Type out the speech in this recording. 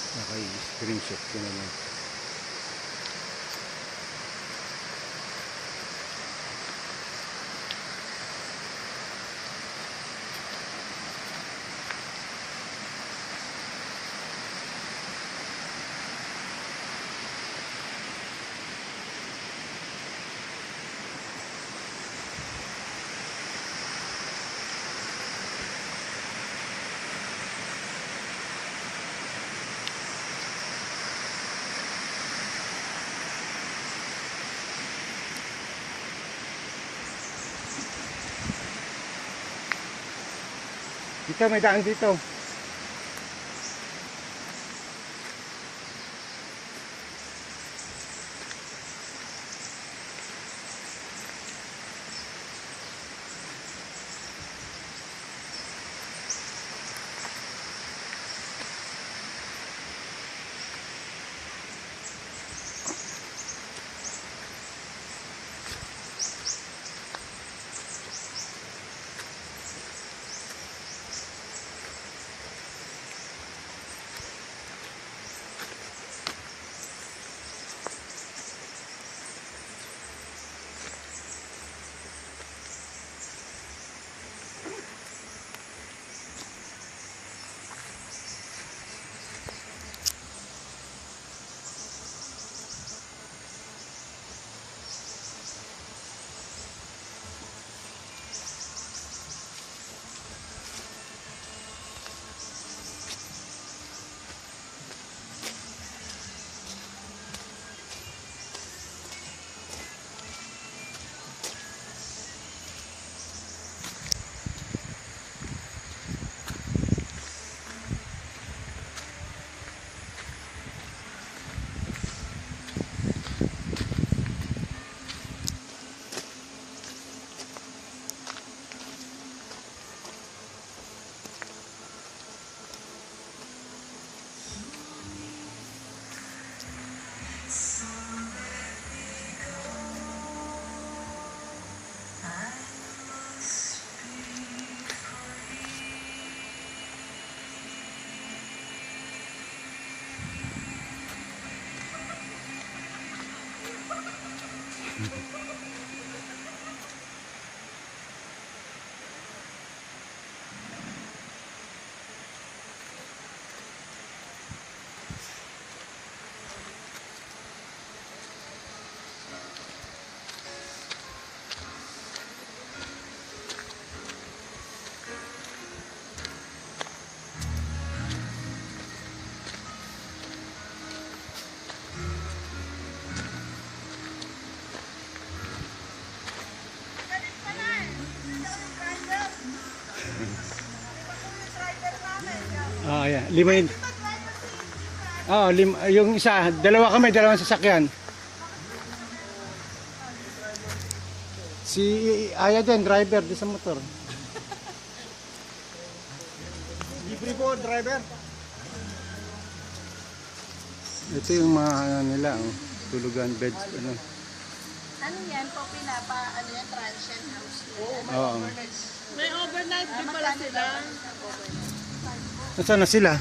Naka-screenshot ko na lang. Dito, may daan dito. Ah, yeah. Lima yun. Oh, yung isa, dalawa kami, dalawang sasakyan. Si Aya din, driver din sa motor. Libre po, driver. Ito yung mga ano nila, oh, tulugan, beds, ano. Ano yan po ano yan, transient house? Oo. May overnight din pala sila. Nasaan na sila?